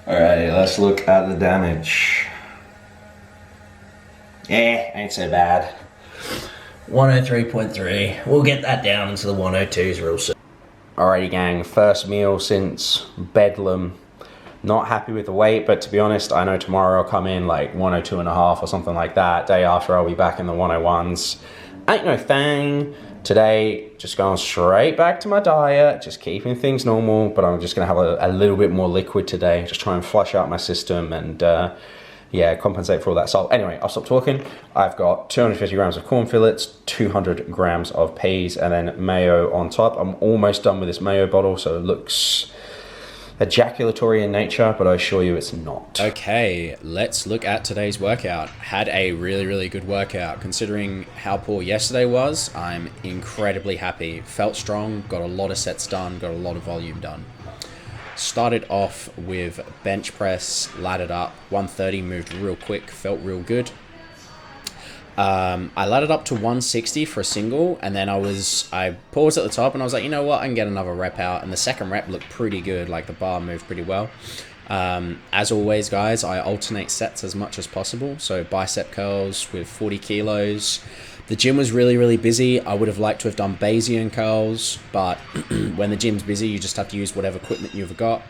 Alrighty, let's look at the damage. Ain't so bad. 103.3. We'll get that down into the 102s real soon. Alrighty gang, first meal since Bedlam. Not happy with the weight, but to be honest, I know tomorrow I'll come in like 102.5 or something like that. Day after I'll be back in the 101s. Ain't no thing. Today, just going straight back to my diet, just keeping things normal, but I'm just gonna have a little bit more liquid today, just try and flush out my system and yeah, compensate for all that salt. Anyway, I'll stop talking. I've got 250 grams of corn fillets, 200 grams of peas, and then mayo on top. I'm almost done with this mayo bottle, so it looks ejaculatory in nature, but I assure you it's not. Okay, let's look at today's workout. Had a really good workout. Considering how poor yesterday was, I'm incredibly happy. Felt strong, got a lot of sets done, got a lot of volume done. Started off with bench press, laddered up, 130, moved real quick, felt real good. I laddered up to 160 for a single, and then I paused at the top and I was like, you know what, I can get another rep out, and the second rep looked pretty good, like the bar moved pretty well. As always, guys, I alternate sets as much as possible, so bicep curls with 40 kilos. The gym was really busy. I would have liked to have done Bayesian curls, but when the gym's busy, you just have to use whatever equipment you've got.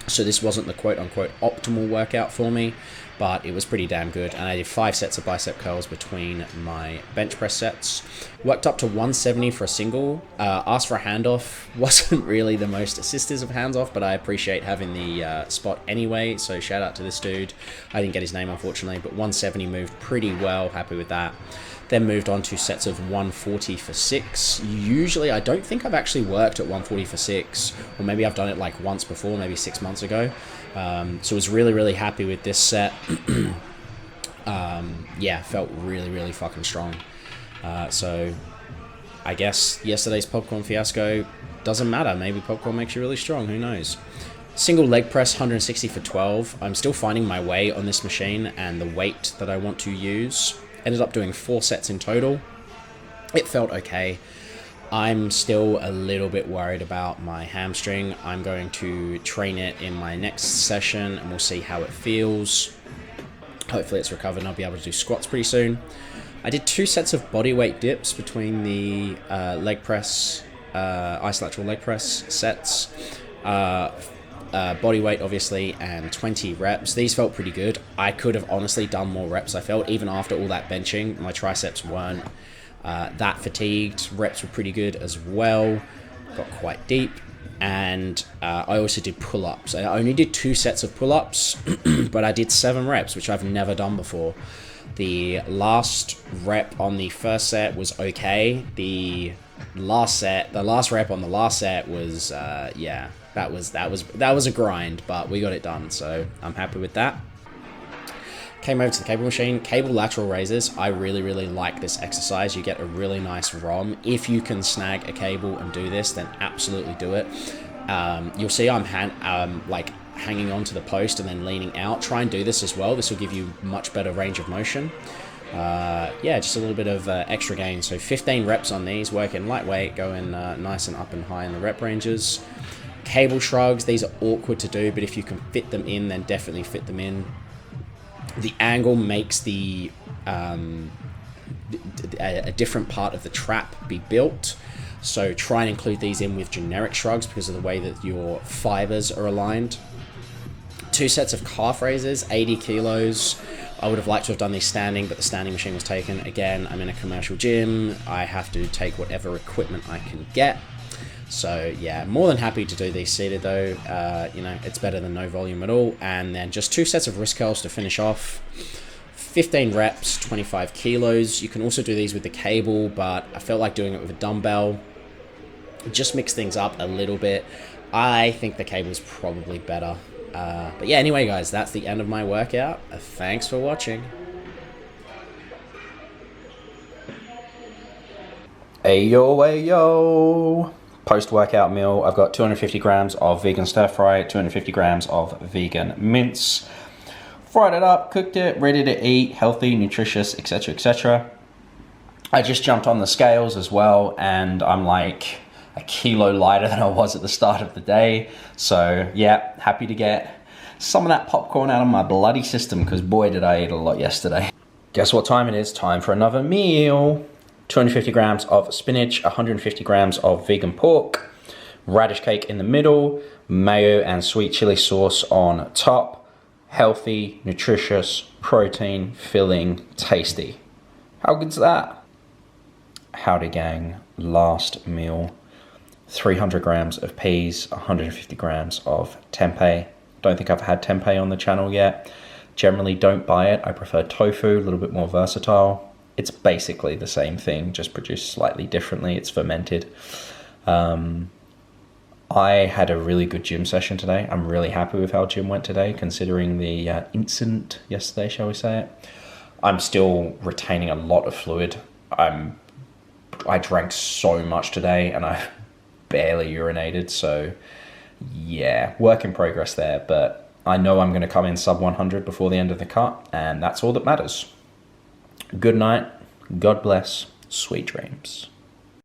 So this wasn't the quote-unquote optimal workout for me, but it was pretty damn good. And I did 5 sets of bicep curls between my bench press sets. Worked up to 170 for a single. Asked for a handoff. Wasn't really the most assistive of hands-off, but I appreciate having the spot anyway. So shout out to this dude. I didn't get his name, unfortunately, but 170 moved pretty well. Happy with that. Then moved on to sets of 140 for 6. Usually, I don't think I've actually worked at 140 for 6, or maybe I've done it like once before, maybe 6 months ago. So I was really happy with this set. Yeah, felt really fucking strong. So I guess yesterday's popcorn fiasco doesn't matter. Maybe popcorn makes you really strong, who knows. Single leg press, 160 for 12. I'm still finding my way on this machine and the weight that I want to use. Ended up doing 4 sets in total. It felt okay. I'm still a little bit worried about my hamstring. I'm going to train it in my next session and we'll see how it feels. Hopefully it's recovered and I'll be able to do squats pretty soon. I did 2 sets of bodyweight dips between the leg press, isolateral leg press sets. Body weight obviously, and 20 reps. These felt pretty good. I could have honestly done more reps. I felt even after all that benching, my triceps weren't that fatigued. Reps were pretty good as well. Got quite deep. And I also did pull-ups. I only did 2 sets of pull-ups, but I did 7 reps, which I've never done before. The last rep on the first set was okay. The last rep on the last set was yeah. That was a grind, but we got it done, so I'm happy with that. Came over to the cable machine. Cable lateral raises. I really like this exercise. You get a really nice ROM. If you can snag a cable and do this, then absolutely do it. You'll see I'm like hanging onto the post and then leaning out. Try and do this as well. This will give you much better range of motion. Yeah, just a little bit of extra gain. So 15 reps on these, working lightweight, going nice and up and high in the rep ranges. Cable shrugs, these are awkward to do, but if you can fit them in, then definitely fit them in. The angle makes a different part of the trap be built, so try and include these in with generic shrugs because of the way that your fibers are aligned. 2 sets of calf raises, 80 kilos. I would have liked to have done these standing, but the standing machine was taken. Again, I'm in a commercial gym. I have to take whatever equipment I can get. So yeah, more than happy to do these seated though. You know, it's better than no volume at all. And then just 2 sets of wrist curls to finish off. 15 reps, 25 kilos. You can also do these with the cable, but I felt like doing it with a dumbbell. Just mix things up a little bit. I think the cable's probably better. But yeah, anyway guys, that's the end of my workout. Thanks for watching. Ayo. Post-workout meal, I've got 250 grams of vegan stir fry, 250 grams of vegan mince. Fried it up, cooked it, ready to eat, healthy, nutritious, etc, etc. I just jumped on the scales as well, and I'm like a kilo lighter than I was at the start of the day. So yeah, happy to get some of that popcorn out of my bloody system, because boy did I eat a lot yesterday. Guess what time it is? Time for another meal. 250 grams of spinach, 150 grams of vegan pork, radish cake in the middle, mayo and sweet chili sauce on top. Healthy, nutritious, protein, filling, tasty. How good's that? Howdy gang, last meal. 300 grams of peas, 150 grams of tempeh. Don't think I've had tempeh on the channel yet. Generally don't buy it. I prefer tofu, a little bit more versatile. It's basically the same thing, just produced slightly differently. It's fermented. I had a really good gym session today. I'm really happy with how gym went today, considering the incident yesterday, shall we say it. I'm still retaining a lot of fluid. I drank so much today and I barely urinated, so yeah, work in progress there, but I know I'm going to come in sub 100 before the end of the cut, and that's all that matters. Good night, God bless, sweet dreams.